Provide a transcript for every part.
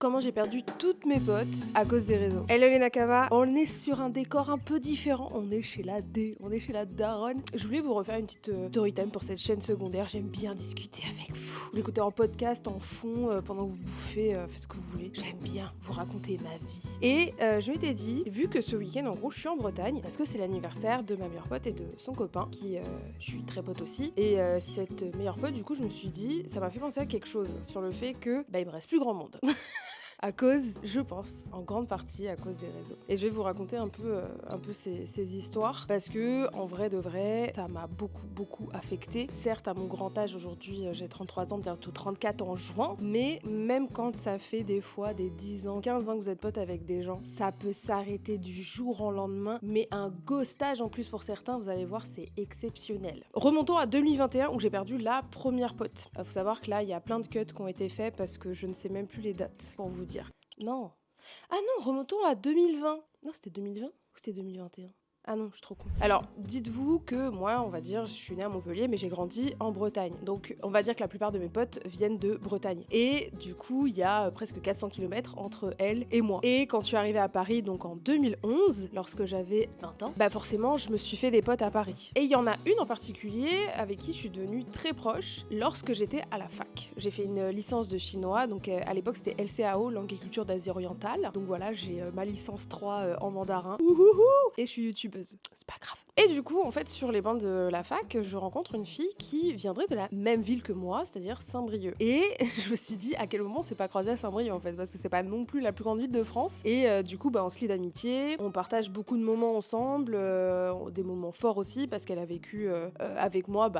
Comment j'ai perdu toutes mes potes à cause des réseaux. Hello les Nakama, on est sur un décor un peu différent, on est chez la D, on est chez la daronne. Je voulais vous refaire une petite story time pour cette chaîne secondaire, j'aime bien discuter avec vous. Vous l'écoutez en podcast, en fond, pendant que vous bouffez, faites ce que vous voulez. J'aime bien vous raconter ma vie. Et je m'étais dit, vu que ce week-end en gros je suis en Bretagne, parce que c'est l'anniversaire de ma meilleure pote et de son copain, qui je suis très pote aussi, et cette meilleure pote du coup je me suis dit, ça m'a fait penser à quelque chose sur le fait que il me reste plus grand monde. À cause, je pense, en grande partie à cause des réseaux. Et je vais vous raconter un peu ces histoires parce que, en vrai de vrai, ça m'a beaucoup affecté. Certes, à mon grand âge aujourd'hui, j'ai 33 ans, bientôt 34 en juin, mais même quand ça fait des fois des 10 ans, 15 ans que vous êtes potes avec des gens, ça peut s'arrêter du jour au lendemain, mais un ghostage en plus pour certains, vous allez voir, c'est exceptionnel. Remontons à 2021 où j'ai perdu la première pote. Faut savoir que là, il y a plein de cuts qui ont été faits parce que je ne sais même plus les dates pour vous dire. Non. Ah non, remontons à 2020. Non, c'était 2020 ou c'était 2021 ? Ah non, je suis trop con. Alors, dites-vous que moi, on va dire, je suis née à Montpellier, mais j'ai grandi en Bretagne. Donc, on va dire que la plupart de mes potes viennent de Bretagne. Et du coup, il y a presque 400 km entre elle et moi. Et quand je suis arrivée à Paris, donc en 2011, lorsque j'avais 20 ans, forcément, je me suis fait des potes à Paris. Et il y en a une en particulier avec qui je suis devenue très proche lorsque j'étais à la fac. J'ai fait une licence de chinois, donc à l'époque, c'était LCAO, langue et culture d'Asie orientale. Donc voilà, j'ai ma licence 3 en mandarin. Ouhouhou, et je suis youtubeuse. C'est pas grave. Et du coup, en fait, sur les bancs de la fac, je rencontre une fille qui viendrait de la même ville que moi, c'est-à-dire Saint-Brieuc. Et je me suis dit, à quel moment on s'est pas croisé à Saint-Brieuc, en fait, parce que c'est pas non plus la plus grande ville de France. Et du coup, on se lie d'amitié, on partage beaucoup de moments ensemble, des moments forts aussi, parce qu'elle a vécu avec moi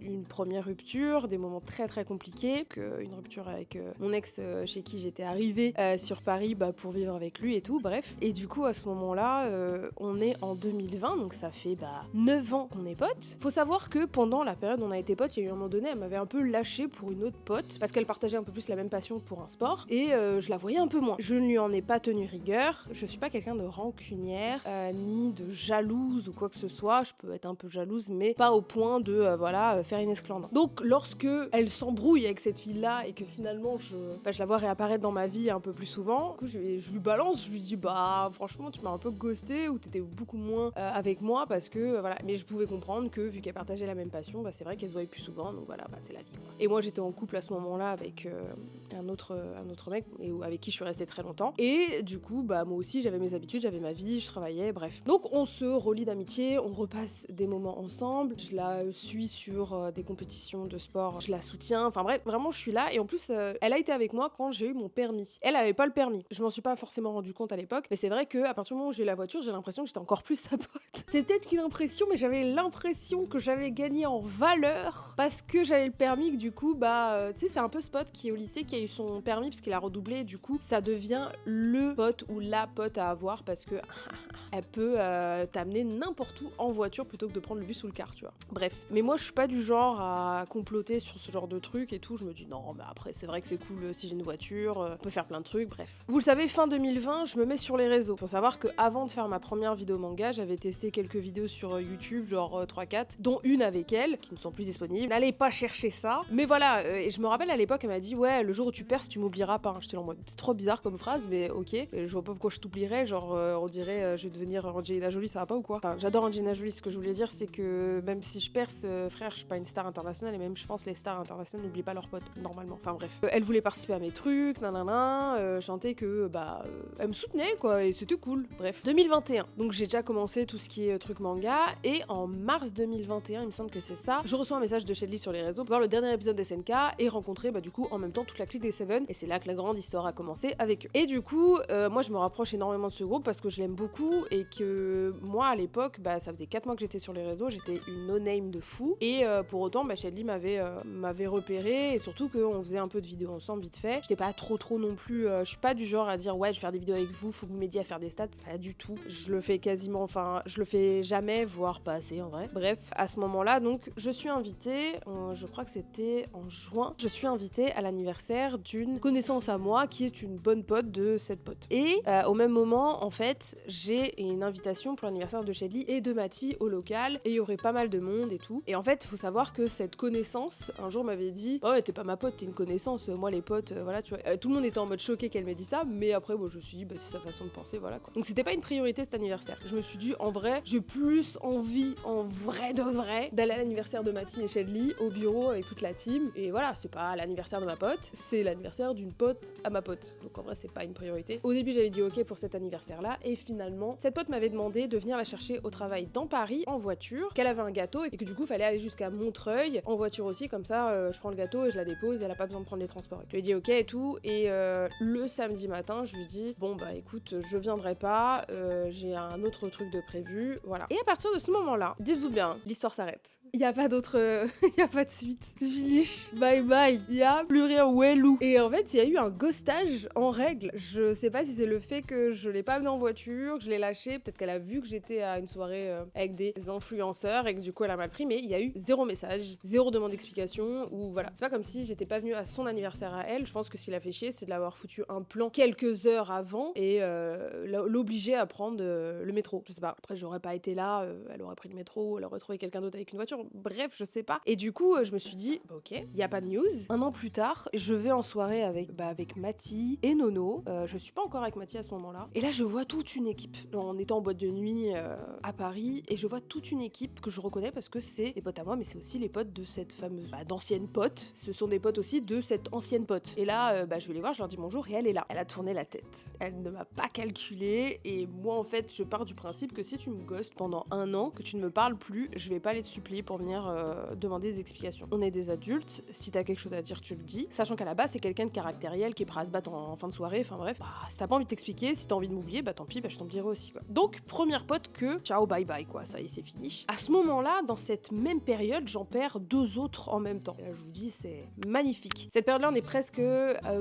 une première rupture, des moments très compliqués, une rupture avec mon ex chez qui j'étais arrivée sur Paris pour vivre avec lui et tout, bref. Et du coup, à ce moment-là, on est en 2020, donc ça fait 9 ans qu'on est potes. Faut savoir que pendant la période où on a été potes, il y a eu un moment donné, elle m'avait un peu lâché pour une autre pote, parce qu'elle partageait un peu plus la même passion pour un sport, et je la voyais un peu moins. Je ne lui en ai pas tenu rigueur, je suis pas quelqu'un de rancunière, ni de jalouse ou quoi que ce soit, je peux être un peu jalouse, mais pas au point de faire une esclandre. Donc lorsque elle s'embrouille avec cette fille-là, et que finalement je la vois réapparaître dans ma vie un peu plus souvent, du coup, je lui balance, je lui dis franchement tu m'as un peu ghosté, ou t'étais beaucoup moins avec moi, parce que voilà, mais je pouvais comprendre que vu qu'elle partageait la même passion, c'est vrai qu'elle se voyait plus souvent, donc voilà, c'est la vie quoi. Et moi j'étais en couple à ce moment-là avec un autre mec avec qui je suis restée très longtemps, et du coup moi aussi j'avais mes habitudes, j'avais ma vie, je travaillais, bref. Donc on se relie d'amitié, on repasse des moments ensemble, je la suis sur des compétitions de sport, je la soutiens, enfin bref, vraiment je suis là, et en plus elle a été avec moi quand j'ai eu mon permis. Elle avait pas le permis, je m'en suis pas forcément rendu compte à l'époque, mais c'est vrai que à partir du moment où j'ai eu la voiture, j'ai l'impression que j'étais encore plus sa pote. C'est peut-être qu'une impression, mais j'avais l'impression que j'avais gagné en valeur parce que j'avais le permis, que du coup, tu sais, c'est un peu ce pote qui est au lycée, qui a eu son permis parce qu'il a redoublé, et du coup, ça devient le pote ou la pote à avoir parce que elle peut t'amener n'importe où en voiture plutôt que de prendre le bus ou le car, tu vois. Bref. Mais moi, je suis pas du genre à comploter sur ce genre de trucs et tout. Je me dis non, mais après, c'est vrai que c'est cool si j'ai une voiture, on peut faire plein de trucs, bref. Vous le savez, fin 2020, je me mets sur les réseaux. Faut savoir que avant de faire ma première vidéo manga, j'avais testé quelques vidéos sur YouTube, genre 3-4, dont une avec elle, qui ne sont plus disponibles. N'allez pas chercher ça. Mais voilà, et je me rappelle à l'époque, elle m'a dit ouais, le jour où tu perces, tu m'oublieras pas. J'étais en mode, c'est trop bizarre comme phrase, mais ok. Et je vois pas pourquoi je t'oublierais, genre on dirait je vais devenir Angelina Jolie, ça va pas ou quoi? Enfin, j'adore Angelina Jolie, ce que je voulais dire, c'est que même si je perce, frère, je suis pas une star internationale, et même je pense les stars internationales n'oublient pas leurs potes, normalement. Enfin bref. Elle voulait participer à mes trucs, chanter que elle me soutenait quoi, et c'était cool. Bref. 2021. Donc j'ai déjà commencé tout ce qui est truc manga, et en mars 2021, il me semble que c'est ça, je reçois un message de Shelley sur les réseaux pour voir le dernier épisode des SNK et rencontrer du coup en même temps toute la clique des Seven, et c'est là que la grande histoire a commencé avec eux. Et du coup, moi je me rapproche énormément de ce groupe parce que je l'aime beaucoup, et que moi à l'époque, ça faisait 4 mois que j'étais sur les réseaux, j'étais une no-name de fou, et pour autant Shelley m'avait repéré, et surtout qu'on faisait un peu de vidéos ensemble vite fait. J'étais pas trop non plus, je suis pas du genre à dire ouais je vais faire des vidéos avec vous, faut que vous m'aidiez à faire des stats, pas du tout. Je le fais quasiment enfin je le fais jamais, voire pas assez en vrai. Bref, à ce moment-là, donc je suis invitée, je crois que c'était en juin, je suis invitée à l'anniversaire d'une connaissance à moi qui est une bonne pote de cette pote. Et au même moment, en fait, j'ai une invitation pour l'anniversaire de Shedley et de Mathie au local, et il y aurait pas mal de monde et tout. Et en fait, faut savoir que cette connaissance, un jour m'avait dit oh ouais, t'es pas ma pote, t'es une connaissance, moi les potes, voilà, tu vois. Tout le monde était en mode choqué qu'elle m'ait dit ça, mais après, bon, je me suis dit, bah c'est sa façon de penser, voilà quoi. Donc c'était pas une priorité cet anniversaire. Je me suis dit, en vrai, j'ai plus envie, en vrai de vrai, d'aller à l'anniversaire de Mathie et Shedley au bureau avec toute la team. Et voilà, c'est pas l'anniversaire de ma pote, c'est l'anniversaire d'une pote à ma pote. Donc en vrai, c'est pas une priorité. Au début, j'avais dit ok pour cet anniversaire-là, et finalement, cette pote m'avait demandé de venir la chercher au travail dans Paris en voiture, qu'elle avait un gâteau et que du coup, fallait aller jusqu'à Montreuil en voiture aussi, comme ça, je prends le gâteau et je la dépose, et elle a pas besoin de prendre les transports. Je lui ai dit ok et tout, et le samedi matin, je lui dis bon bah écoute, je viendrai pas, j'ai un autre truc de prévu, voilà. Et à partir de ce moment-là, dites-vous bien, l'histoire s'arrête. Il y a pas d'autre, il y a pas de suite. C'est finish, bye bye. Il y a plus rien, wellou. Et en fait, il y a eu un ghostage en règle. Je sais pas si c'est le fait que je l'ai pas amené en voiture, que je l'ai lâché, peut-être qu'elle a vu que j'étais à une soirée avec des influenceurs et que du coup elle a mal pris, mais il y a eu zéro message, zéro demande d'explication, ou voilà. C'est pas comme si j'étais pas venue à son anniversaire à elle. Je pense que ce qui l'a fait chier, c'est de l'avoir foutu un plan quelques heures avant et l'obliger à prendre le métro. Je sais pas. Après, j'aurais pas été là, elle aurait pris le métro, elle aurait trouvé quelqu'un d'autre avec une voiture. Bref, je sais pas. Et du coup, je me suis dit, bah, ok, y a pas de news. Un an plus tard, je vais en soirée avec Mathie et Nono. Je suis pas encore avec Mathie à ce moment-là. Et là, je vois toute une équipe. On était en boîte de nuit à Paris, et je vois toute une équipe que je reconnais parce que c'est des potes à moi, mais c'est aussi les potes de cette fameuse d'ancienne pote. Ce sont des potes aussi de cette ancienne pote. Et là, je vais les voir, je leur dis bonjour, et elle est là. Elle a tourné la tête. Elle ne m'a pas calculé, et moi, en fait, je pars du principe que si tu me ghostes pendant un an, que tu ne me parles plus, je vais pas aller te supplier pour venir demander des explications. On est des adultes, si t'as quelque chose à dire, tu le dis. Sachant qu'à la base, c'est quelqu'un de caractériel qui est prêt à se battre en fin de soirée, enfin bref. Si t'as pas envie de t'expliquer, si t'as envie de m'oublier, tant pis, je t'oublierai aussi, quoi. Donc, première pote que ciao, bye bye, quoi, ça y est, c'est fini. À ce moment-là, dans cette même période, j'en perds deux autres en même temps. Et là, je vous dis, c'est magnifique. Cette période-là, on est presque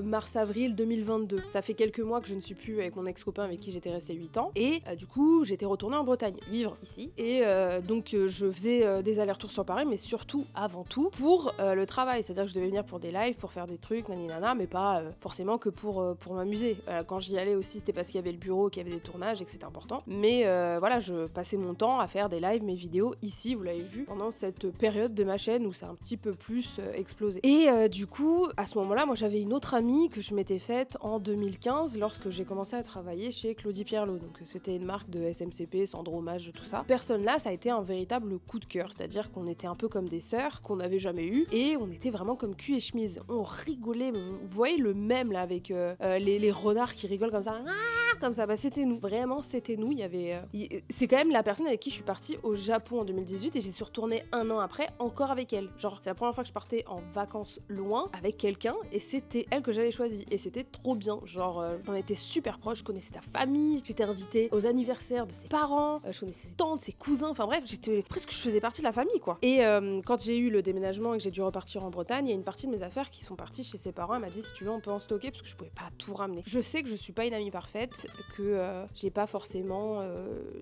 mars-avril 2022. Ça fait quelques mois que je ne suis plus avec mon ex-copain avec qui j'étais restée 8 ans. Et du coup, j'étais retournée en Bretagne, vivre ici. Et donc, je faisais des allers-retours sur Paris, mais surtout, avant tout, pour le travail. C'est-à-dire que je devais venir pour des lives, pour faire des trucs, naninana, mais pas forcément que pour m'amuser. Quand j'y allais aussi, c'était parce qu'il y avait le bureau, qu'il y avait des tournages et que c'était important. Mais voilà, je passais mon temps à faire des lives, mes vidéos ici, vous l'avez vu, pendant cette période de ma chaîne où ça a un petit peu plus explosé. Et du coup, à ce moment-là, moi j'avais une autre amie que je m'étais faite en 2015 lorsque j'ai commencé à travailler chez Claudie Pierlot. Donc c'était une marque de SMCP, Sandromage, tout ça. Personne là, ça a été un véritable coup de cœur. C'est-à-dire qu'on était un peu comme des sœurs qu'on n'avait jamais eu, et on était vraiment comme cul et chemise. On rigolait. Vous voyez le mème là avec les renards qui rigolent comme ça. Comme ça, c'était nous. Vraiment, c'était nous. Il y avait. C'est quand même la personne avec qui je suis partie au Japon en 2018, et j'y suis retournée un an après encore avec elle. Genre, c'est la première fois que je partais en vacances loin avec quelqu'un, et c'était elle que j'avais choisie. Et c'était trop bien. Genre, on était super proches. Je connaissais ta famille. J'étais invitée aux anniversaires de ses parents. Je connaissais ses tantes, ses cousins. Enfin bref, j'étais presque, je faisais partie de la famille, quoi. Et quand j'ai eu le déménagement et que j'ai dû repartir en Bretagne, il y a une partie de mes affaires qui sont parties chez ses parents. Elle m'a dit si tu veux, on peut en stocker, parce que je pouvais pas tout ramener. Je sais que je suis pas une amie parfaite, que j'ai pas forcément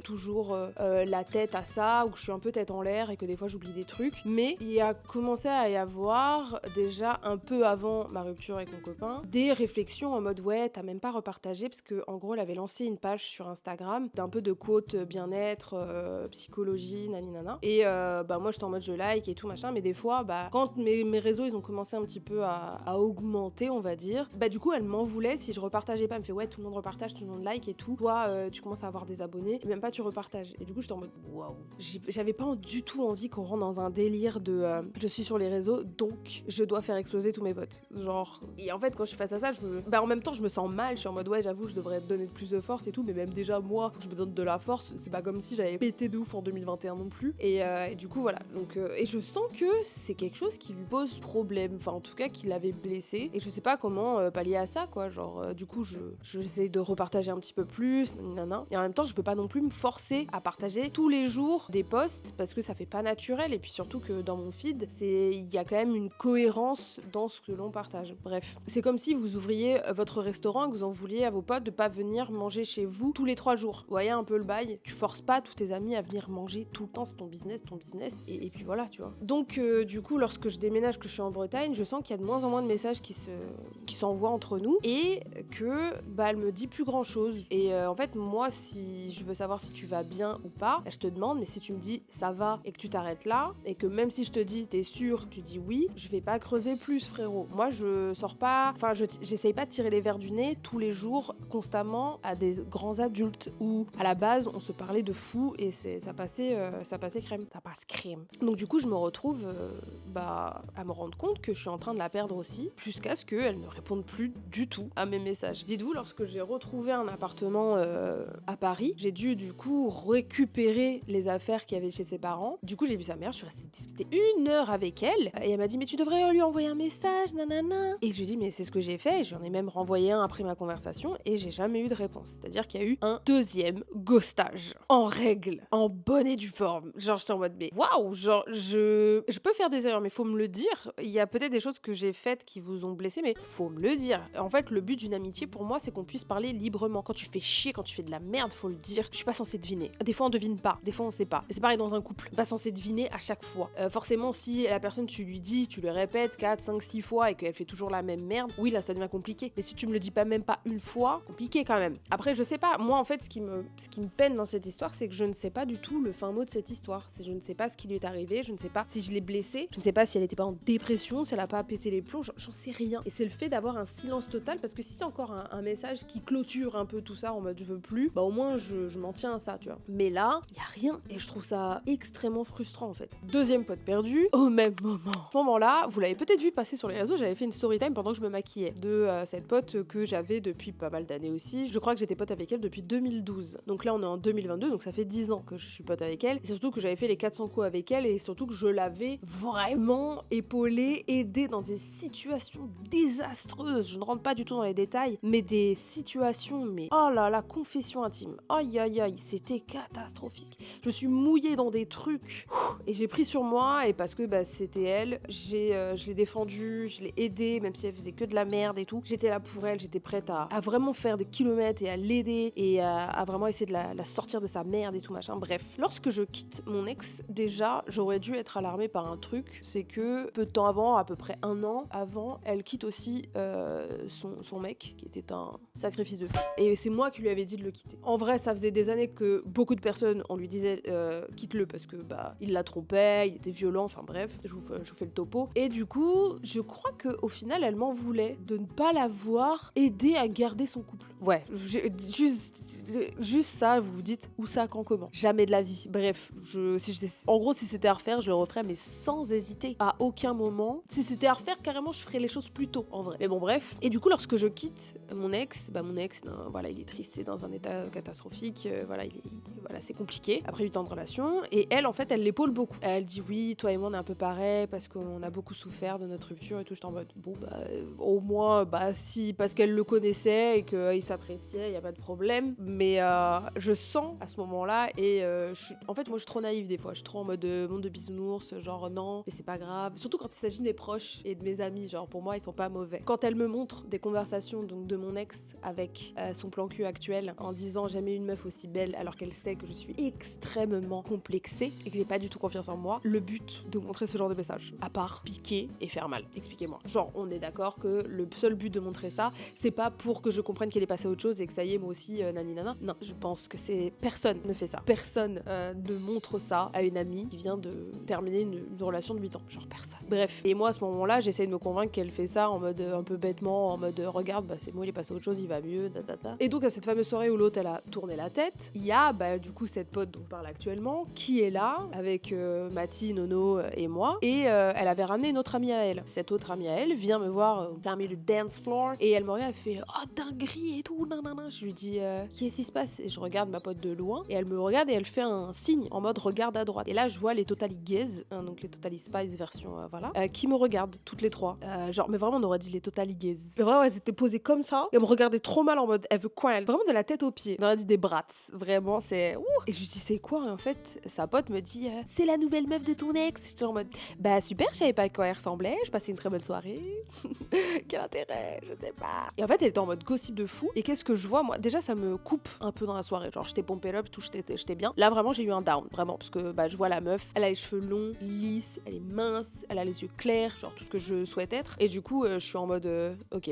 toujours la tête à ça, ou que je suis un peu tête en l'air et que des fois j'oublie des trucs, mais il a commencé à y avoir déjà un peu avant ma rupture avec mon copain des réflexions en mode ouais, t'as même pas repartagé, parce que en gros elle avait lancé une page sur Instagram d'un peu de quote bien-être, psychologie, naninana, et moi j'étais en mode je like et tout machin, mais des fois quand mes réseaux ils ont commencé un petit peu à augmenter, on va dire, du coup elle m'en voulait si je repartageais pas. Elle me fait ouais, tout le monde repartage, tout le monde like et tout, toi tu commences à avoir des abonnés et même pas tu repartages. Et du coup j'étais en mode waouh, j'avais pas du tout envie qu'on rentre dans un délire de je suis sur les réseaux donc je dois faire exploser tous mes potes, genre. Et en fait quand je suis face à ça, en même temps je me sens mal, je suis en mode ouais, j'avoue je devrais te donner plus de force et tout, mais même déjà moi faut que je me donne de la force, c'est pas comme si j'avais pété de ouf en 2021 non plus. Et du coup voilà, donc et je sens que c'est quelque chose qui lui pose problème, enfin en tout cas qui l'avait blessé, et je sais pas comment pallier à ça, quoi. Genre du coup j'essaie de repartager partager un petit peu plus, nanana. Et en même temps, je veux pas non plus me forcer à partager tous les jours des posts parce que ça fait pas naturel. Et puis surtout que dans mon feed, il y a quand même une cohérence dans ce que l'on partage. Bref, c'est comme si vous ouvriez votre restaurant et que vous en vouliez à vos potes de pas venir manger chez vous tous les 3 jours. Vous voyez un peu le bail. Tu forces pas tous tes amis à venir manger tout le temps, c'est ton business. Et puis voilà, tu vois. Donc du coup, lorsque je déménage, que je suis en Bretagne, je sens qu'il y a de moins en moins de messages qui s'envoient entre nous et que elle me dit plus grand chose. Et en fait, moi, si je veux savoir si tu vas bien ou pas, je te demande, mais si tu me dis ça va et que tu t'arrêtes là, et que même si je te dis t'es sûr, tu dis oui, je vais pas creuser plus, frérot. Moi, je sors pas, j'essaye pas de tirer les verres du nez tous les jours, constamment, à des grands adultes où à la base on se parlait de fou et ça passait crème. Ça passe crème. Donc du coup, je me retrouve à me rendre compte que je suis en train de la perdre aussi, jusqu'à ce qu'elle ne réponde plus du tout à mes messages. Dites-vous, lorsque j'ai retrouvé un appartement à Paris, j'ai dû du coup récupérer les affaires qu'il y avait chez ses parents. Du coup, j'ai vu sa mère, je suis restée discuter 1 heure avec elle et elle m'a dit mais tu devrais lui envoyer un message, nanana. Et je lui ai dit mais c'est ce que j'ai fait, j'en ai même renvoyé un après ma conversation et j'ai jamais eu de réponse. C'est-à-dire qu'il y a eu un deuxième ghostage en règle, en bonne et due forme. Genre j'étais en mode mais waouh, genre je peux faire des erreurs mais faut me le dire. Il y a peut-être des choses que j'ai faites qui vous ont blessé mais faut me le dire. En fait, le but d'une amitié pour moi c'est qu'on puisse parler librement. Quand tu fais chier, quand tu fais de la merde, faut le dire. Je suis pas censée deviner. Des fois on devine pas, des fois on sait pas. Et c'est pareil dans un couple, pas censé deviner à chaque fois. Forcément si la personne tu lui dis, tu lui répètes 4, 5, 6 fois et qu'elle fait toujours la même merde, oui là ça devient compliqué. Mais si tu me le dis pas même pas une fois, compliqué quand même. Après je sais pas, moi en fait ce qui me peine dans cette histoire c'est que je ne sais pas du tout le fin mot de cette histoire. Je ne sais pas ce qui lui est arrivé, je ne sais pas si je l'ai blessée, je ne sais pas si elle était pas en dépression, si elle a pas pété les plombs, j'en sais rien. Et c'est le fait d'avoir un silence total parce que si c'est encore un message qui clôture un peu tout ça en mode je veux plus, au moins je m'en tiens à ça, tu vois. Mais là, y a rien et je trouve ça extrêmement frustrant en fait. Deuxième pote perdu, au même moment. À ce moment-là, vous l'avez peut-être vu passer sur les réseaux, j'avais fait une story time pendant que je me maquillais de cette pote que j'avais depuis pas mal d'années aussi. Je crois que j'étais pote avec elle depuis 2012. Donc là on est en 2022, donc ça fait 10 ans que je suis pote avec elle. Et surtout que j'avais fait les 400 coups avec elle et surtout que je l'avais vraiment épaulée, aidée dans des situations désastreuses. Je ne rentre pas du tout dans les détails, mais des situations, mais oh là là, confession intime. Aïe aïe aïe, c'était catastrophique. Je me suis mouillée dans des trucs et j'ai pris sur moi et parce que c'était elle, je l'ai défendue, je l'ai aidée, même si elle faisait que de la merde et tout. J'étais là pour elle, j'étais prête à vraiment faire des kilomètres et à l'aider et à vraiment essayer de la sortir de sa merde et tout machin. Bref, lorsque je quitte mon ex, déjà, j'aurais dû être alarmée par un truc, c'est que peu de temps avant, à peu près 1 an avant, elle quitte aussi son mec, qui était un sacrifice de vie. Et c'est moi qui lui avais dit de le quitter. En vrai, ça faisait des années que beaucoup de personnes, on lui disait quitte-le parce que il la trompait, il était violent, enfin bref, je vous fais le topo. Et du coup, je crois qu'au final, elle m'en voulait de ne pas l'avoir aidé à garder son couple. Ouais, juste ça, vous vous dites où ça, quand, comment. Jamais de la vie. Bref, en gros, si c'était à refaire, je le referais, mais sans hésiter. À aucun moment. Si c'était à refaire, carrément, je ferais les choses plus tôt, en vrai. Mais bon, bref. Et du coup, lorsque je quitte mon ex, voilà, il est triste, c'est dans un état catastrophique, voilà, c'est compliqué, après 8 ans de relation, et elle, en fait, elle l'épaule beaucoup. Elle dit oui, toi et moi, on est un peu pareil, parce qu'on a beaucoup souffert de notre rupture et tout, j'étais en mode, au moins, si, parce qu'elle le connaissait et qu'il s'appréciait, il y a pas de problème, mais je sens à ce moment-là, et en fait, moi, je suis trop naïve des fois, je suis trop en mode monde de bisounours, genre non, mais c'est pas grave, surtout quand il s'agit de mes proches et de mes amis, genre pour moi, ils sont pas mauvais. Quand elle me montre des conversations donc de mon ex avec son plan cul actuel en disant jamais une meuf aussi belle alors qu'elle sait que je suis extrêmement complexée et que j'ai pas du tout confiance en moi, le but de montrer ce genre de message, à part piquer et faire mal, expliquez-moi. Genre on est d'accord que le seul but de montrer ça, c'est pas pour que je comprenne qu'elle est passée à autre chose et que ça y est moi aussi nani nana. Non, je pense que personne ne fait ça. Personne ne montre ça à une amie qui vient de terminer une relation de 8 ans. Genre personne. Bref. Et moi à ce moment-là, j'essaye de me convaincre qu'elle fait ça en mode un peu bêtement, en mode regarde, c'est moi, il est passé à autre chose, il va mieux, Et donc à cette fameuse soirée où l'autre elle a tourné la tête, il y a du coup cette pote dont on parle actuellement, qui est là avec Mathie, Nono et moi, et elle avait ramené une autre amie à elle. Cette autre amie à elle vient me voir au plein milieu du dance floor et elle me regarde, elle fait oh dinguerie et tout, nanana. Je lui dis qu'est-ce qui se passe? Et je regarde ma pote de loin et elle me regarde et elle fait un signe en mode regarde à droite. Et là je vois les Totally Gays, donc les Totally Spies version qui me regardent toutes les trois. Genre mais vraiment on aurait dit les Totally Gays. Mais vraiment elles étaient posées comme ça et elles me regardaient trop mal en mode elle veut quoi elle? Vraiment de la tête aux pieds. On aurait dit des brats. Vraiment c'est ouh. Et je lui dis c'est quoi? Et en fait sa pote me dit c'est la nouvelle meuf de ton ex. J'étais en mode bah super, je savais pas à quoi elle ressemblait, je passais une très bonne soirée. Quel intérêt, je sais pas. Et en fait elle était en mode gossip de fou. Et qu'est-ce que je vois moi? Déjà ça me coupe un peu dans la soirée. Genre j'étais pompée up, tout, j'étais bien. Là vraiment j'ai eu un down, vraiment, parce que bah je vois la meuf, elle a les cheveux longs, lisses, elle est mince, elle a les yeux clairs, genre tout ce que je souhaite être. Et du coup je suis en mode ok,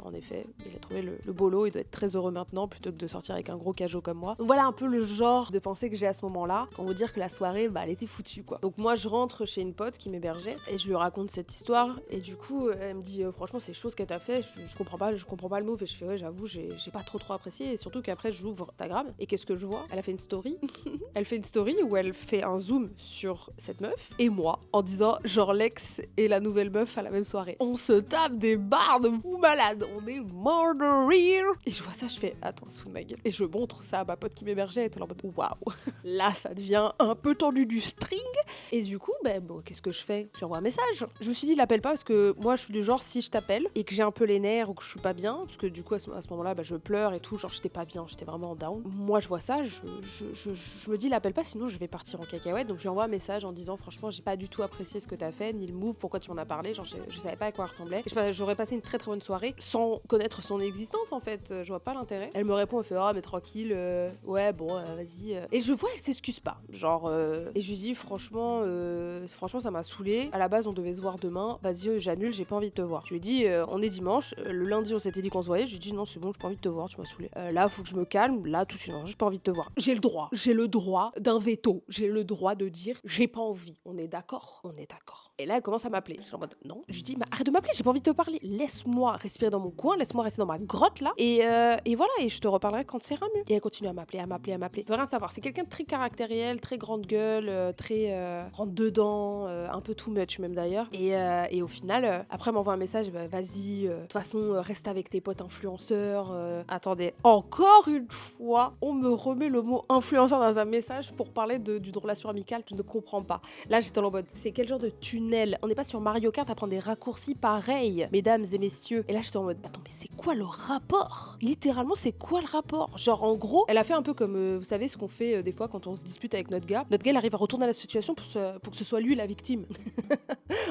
en effet, il a trouvé le boulot, il doit être très heureux maintenant plutôt que de sortir avec un gros cajot comme moi. Donc voilà un peu le genre de pensée que j'ai à ce moment-là, quand on veut dire que la soirée, bah elle était foutue quoi. Donc moi je rentre chez une pote qui m'hébergeait et je lui raconte cette histoire et du coup elle me dit franchement c'est chaud ce qu'elle t'a fait, je comprends pas le move. Et je fais ouais j'avoue j'ai pas trop apprécié. Et surtout qu'après j'ouvre Instagram et qu'est-ce que je vois? Elle a fait une story. Elle fait une story où elle fait un zoom sur cette meuf et moi en disant genre l'ex et la nouvelle meuf à la même soirée. On se tape des barres de fou malade, on est mort de rire. Et je vois ça, je fais attends, se fout de ma gueule. Et je montre ça à ma pote qui m'hébergeait, elle était en mode waouh. Là ça devient un peu tendu du string. Et du coup bon, qu'est-ce que je fais? J'envoie un message. Je me suis dit l'appelle pas parce que moi je suis du genre si je t'appelle et que j'ai un peu les nerfs ou que je suis pas bien, parce que du coup à ce moment-là bah, je pleure et tout, genre j'étais pas bien, j'étais vraiment en down. Moi je vois ça, je me dis l'appelle pas sinon je vais partir en cacahuète. Donc je lui envoie un message en disant franchement j'ai pas du tout apprécié ce que t'as fait ni le move, pourquoi tu m'en as parlé, genre je savais pas à quoi elle ressemblait. Et j'aurais passé une très bonne soirée sans connaître son existence en fait, je vois pas l'intérêt. Elle me répond, elle fait oh mais tranquille, ouais bon vas-y. Et je vois elle s'excuse pas, genre et je lui dis franchement ça m'a saoulé. À la base on devait se voir demain, vas-y j'annule, j'ai pas envie de te voir. Je lui ai dit on est dimanche, le lundi on s'était dit qu'on se voyait, je lui ai dit non c'est bon j'ai pas envie de te voir, tu m'as saoulé. Là faut que je me calme, là tout de suite non, j'ai pas envie de te voir. J'ai le droit d'un veto, j'ai le droit de dire j'ai pas envie, on est d'accord. Et là elle commence à m'appeler, je suis en mode non. Je lui dis mais arrête de m'appeler, j'ai pas envie de te parler, laisse-moi respirer dans mon coin, laisse-moi rester dans ma grotte là et voilà et je te reparlerai quand ça ira mieux. Et elle continue à m'appeler. Faut rien savoir, c'est quelqu'un de très caractériel, très grande gueule, très rentre dedans, un peu too much même d'ailleurs. Et au final, après elle m'envoie un message, bah, vas-y, de toute façon reste avec tes potes influenceurs. Attendez, encore une fois, on me remet le mot influenceur dans un message pour parler d'une relation amicale, je ne comprends pas. Là j'étais en mode, c'est quel genre de tunnel? On n'est pas sur Mario Kart à prendre des raccourcis pareils, mesdames et messieurs. Et là j'étais en mode, attends mais c'est quoi le rapport? Littéralement c'est quoi le rapport? Genre en gros, elle a fait un peu comme, vous savez ce qu'on fait des fois quand on se dispute avec notre gars. Notre gars il arrive à retourner à la situation pour que ce soit lui la victime.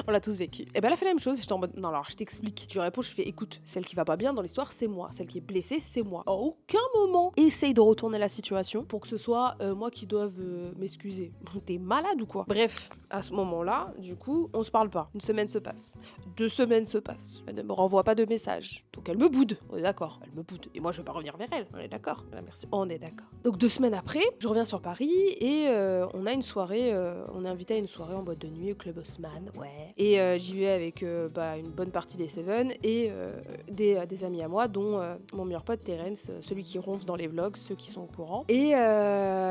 On l'a tous vécu. Et ben elle a fait la même chose, j'étais en mode, non alors je t'explique. Je lui réponds, je fais, écoute, celle qui va pas bien dans l'histoire c'est moi, celle qui est blessée c'est moi. À aucun moment, essaye de retourner la situation pour que ce soit moi qui doive m'excuser. T'es malade ou quoi? Bref, à ce moment-là, du coup, on se parle pas. Une semaine se passe. 2 semaines se passent. Elle ne me renvoie pas de message. Donc elle me boude. On est d'accord. Elle me boude. Et moi, je vais pas revenir vers elle. On est d'accord. Merci. On est d'accord. Donc 2 semaines après, je reviens sur Paris et on a une soirée. On est invité à une soirée en boîte de nuit au Club Haussmann. Ouais. Et j'y vais avec une bonne partie des Seven et des amis à moi, dont mon meilleur pote Terence, celui qui ronfle dans les vlogs, ceux qui sont au courant. Et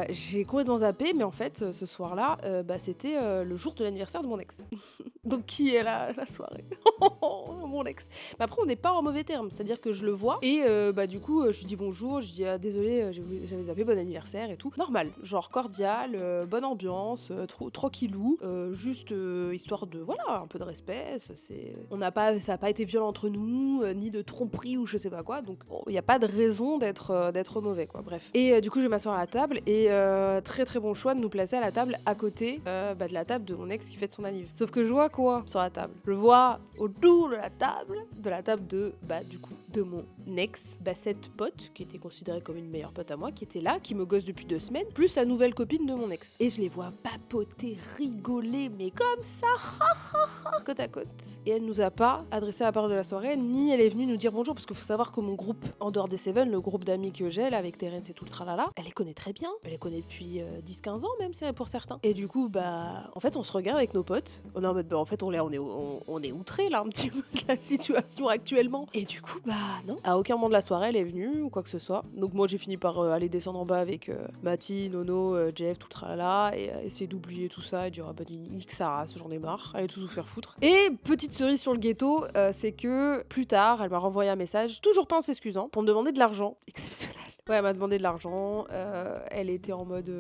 j'ai complètement zappé, mais en fait, ce soir-là, c'était le jour de l'anniversaire de mon ex. Donc qui est là la soirée? Mon ex. Mais après on n'est pas en mauvais termes, c'est-à-dire que je le vois et du coup je lui dis bonjour, je lui dis désolé j'avais zappé, bon anniversaire et tout. Normal, genre cordial, bonne ambiance, tranquillou, juste histoire de voilà un peu de respect. Ça a pas été violent entre nous, ni de tromperie ou je sais pas quoi, donc il n'y a pas de raison d'être mauvais quoi. Bref. Et du coup je vais m'asseoir à la table et très bon choix de nous placer à la table à côté de la table de mon ex qui fête son anniversaire. Sauf que je vois quoi sur la table? Je vois autour de la table de mon ex, cette pote qui était considérée comme une meilleure pote à moi, qui était là, qui me gosse depuis 2 semaines, plus la nouvelle copine de mon ex. Et je les vois papoter, rigoler, mais comme ça, côte à côte. Et elle nous a pas adressé la parole de la soirée, ni elle est venue nous dire bonjour, parce qu'il faut savoir que mon groupe, en dehors des Seven, le groupe d'amis que j'ai, là, avec Terence et tout le tralala, elle les connaît très bien. Elle les connaît depuis 10-15 ans même, pour certains. Et du coup, en fait, on se regarde avec nos potes. On est en mode, en en fait, on est outré là un petit peu de la situation actuellement. Et du coup, bah non. À aucun moment de la soirée, elle est venue ou quoi que ce soit. Donc moi, j'ai fini par aller descendre en bas avec Mathie, Nono, Jeff, tout tralala, et essayer d'oublier tout ça et dire, ah bah nique sa race, j'en ai marre, allez tous vous faire foutre. Et petite cerise sur le ghetto, c'est que plus tard, elle m'a renvoyé un message, toujours pas en s'excusant, pour me demander de l'argent. Exceptionnel. Ouais, elle m'a demandé de l'argent. Elle était en mode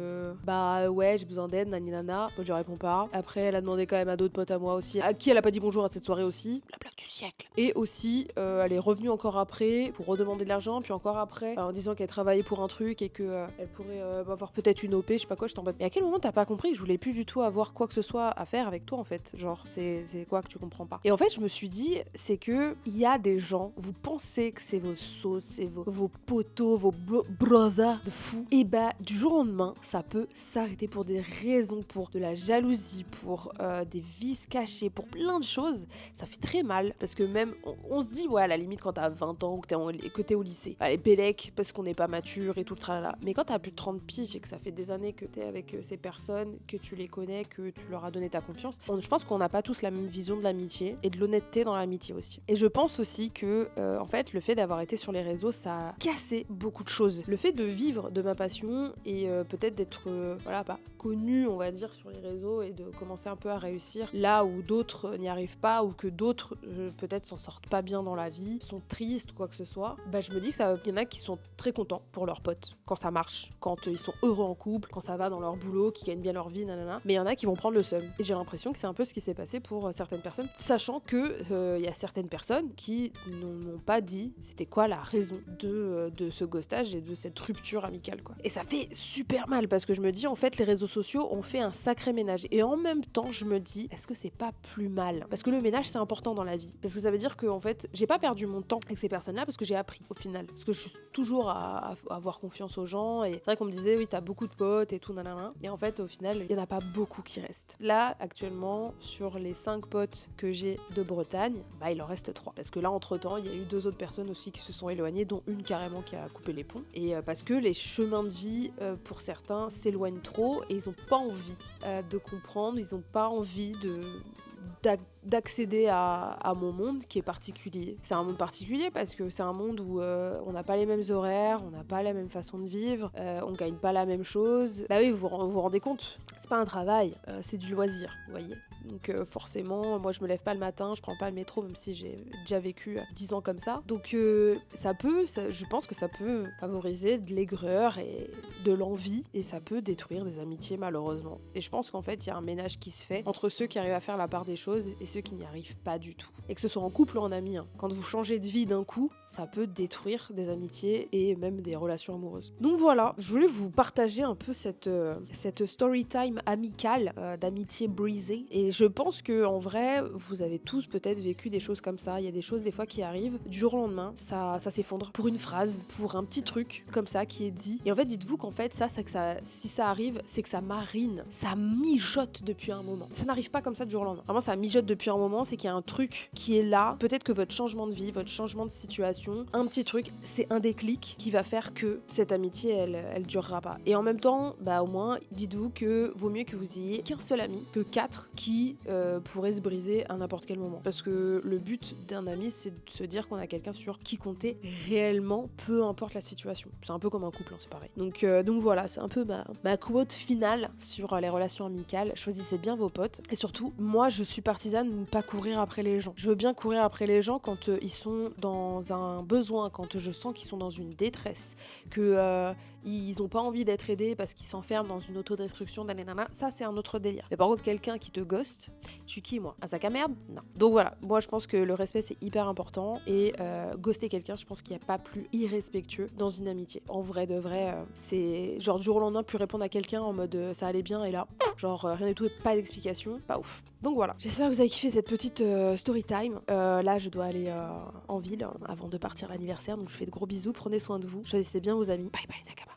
bah ouais, j'ai besoin d'aide, nani nana. Moi, je réponds pas. Après, elle a demandé quand même à d'autres potes à moi aussi, à qui elle a pas dit bonjour à cette soirée aussi. La blague du siècle. Et aussi, elle est revenue encore après pour redemander de l'argent, puis encore après en disant qu'elle travaillait pour un truc et que elle pourrait avoir peut-être une OP, je sais pas quoi. Je t'en mode. Mais à quel moment t'as pas compris que je voulais plus du tout avoir quoi que ce soit à faire avec toi en fait? Genre, c'est quoi que tu comprends pas? Et en fait, je me suis dit, c'est que il y a des gens, vous pensez que c'est vos sauces, c'est vos potos, vos brosa de fou, et bah du jour au lendemain ça peut s'arrêter pour des raisons, pour de la jalousie, pour des vices cachés, pour plein de choses. Ça fait très mal parce que même on se dit ouais, à la limite quand t'as 20 ans que t'es au lycée, allez bélec parce qu'on n'est pas mature et tout le tralala, mais quand t'as plus de 30 piges et que ça fait des années que t'es avec ces personnes, que tu les connais, que tu leur as donné ta confiance, je pense qu'on n'a pas tous la même vision de l'amitié et de l'honnêteté dans l'amitié aussi. Et je pense aussi que en fait le fait d'avoir été sur les réseaux, ça a cassé beaucoup de choses. Le fait de vivre de ma passion et peut-être d'être voilà, pas connue, on va dire, sur les réseaux et de commencer un peu à réussir là où d'autres n'y arrivent pas ou que d'autres peut-être s'en sortent pas bien dans la vie, sont tristes ou quoi que ce soit, bah je me dis qu'il y en a qui sont très contents pour leurs potes quand ça marche, quand ils sont heureux en couple, quand ça va dans leur boulot, qui gagnent bien leur vie, nanana. Mais il y en a qui vont prendre le seum. Et j'ai l'impression que c'est un peu ce qui s'est passé pour certaines personnes, sachant que y a certaines personnes qui n'ont pas dit c'était quoi la raison de ce ghostage et de cette rupture amicale quoi. Et ça fait super mal parce que je me dis en fait les réseaux sociaux ont fait un sacré ménage et en même temps je me dis est-ce que c'est pas plus mal? Parce que le ménage c'est important dans la vie, parce que ça veut dire que en fait j'ai pas perdu mon temps avec ces personnes là parce que j'ai appris au final, parce que je suis toujours à avoir confiance aux gens et c'est vrai qu'on me disait oui t'as beaucoup de potes et tout nanana, et en fait au final il y en a pas beaucoup qui restent. Là actuellement sur les 5 potes que j'ai de Bretagne, bah il en reste 3 parce que là entre temps il y a eu 2 autres personnes aussi qui se sont éloignées, dont une carrément qui a coupé les ponts, et parce que les chemins de vie pour certains s'éloignent trop et ils ont pas envie de comprendre, ils ont pas envie d'accéder à mon monde qui est particulier. C'est un monde particulier parce que c'est un monde où on n'a pas les mêmes horaires, on n'a pas la même façon de vivre, on gagne pas la même chose. Bah oui, vous vous rendez compte, c'est pas un travail, c'est du loisir, vous voyez. Donc forcément, moi je me lève pas le matin, je prends pas le métro, même si j'ai déjà vécu 10 ans comme ça. Donc je pense que ça peut favoriser de l'aigreur et de l'envie, et ça peut détruire des amitiés malheureusement. Et je pense qu'en fait il y a un ménage qui se fait entre ceux qui arrivent à faire la part des choses et ceux qui n'y arrivent pas du tout. Et que ce soit en couple ou en ami, hein. Quand vous changez de vie d'un coup, ça peut détruire des amitiés et même des relations amoureuses. Donc voilà, je voulais vous partager un peu cette story time amicale d'amitié brisée. Et je pense que en vrai, vous avez tous peut-être vécu des choses comme ça. Il y a des choses des fois qui arrivent du jour au lendemain, ça s'effondre pour une phrase, pour un petit truc comme ça qui est dit. Et en fait, dites-vous qu'en fait, si ça arrive, c'est que ça marine, ça mijote depuis un moment. Ça n'arrive pas comme ça du jour au lendemain. Vraiment, ça mijote depuis un moment, c'est qu'il y a un truc qui est là. Peut-être que votre changement de vie, votre changement de situation, un petit truc, c'est un déclic qui va faire que cette amitié, elle durera pas. Et en même temps, bah au moins, dites-vous que vaut mieux que vous ayez qu'un seul ami que 4 qui pourraient se briser à n'importe quel moment. Parce que le but d'un ami, c'est de se dire qu'on a quelqu'un sur qui compter réellement, peu importe la situation. C'est un peu comme un couple, hein, c'est pareil. Donc voilà, c'est un peu ma quote finale sur les relations amicales. Choisissez bien vos potes. Et surtout, moi, je suis partisane de ne pas courir après les gens. Je veux bien courir après les gens quand ils sont dans un besoin, quand je sens qu'ils sont dans une détresse, que ils ont pas envie d'être aidés parce qu'ils s'enferment dans une autodestruction, nanana. Ça, c'est un autre délire. Mais par contre, quelqu'un qui te ghost, je suis qui, moi? Un sac à merde? Non. Donc voilà, moi, je pense que le respect, c'est hyper important. Et ghoster quelqu'un, je pense qu'il n'y a pas plus irrespectueux dans une amitié. En vrai de vrai, c'est genre du jour au lendemain, plus répondre à quelqu'un en mode ça allait bien, et là, genre rien du tout, pas d'explication, pas ouf. Donc voilà, j'espère que vous avez kiffé cette petite story time. Là, je dois aller en ville avant de partir à l'anniversaire, donc je fais de gros bisous, prenez soin de vous, choisissez bien vos amis. Bye bye les Nakama.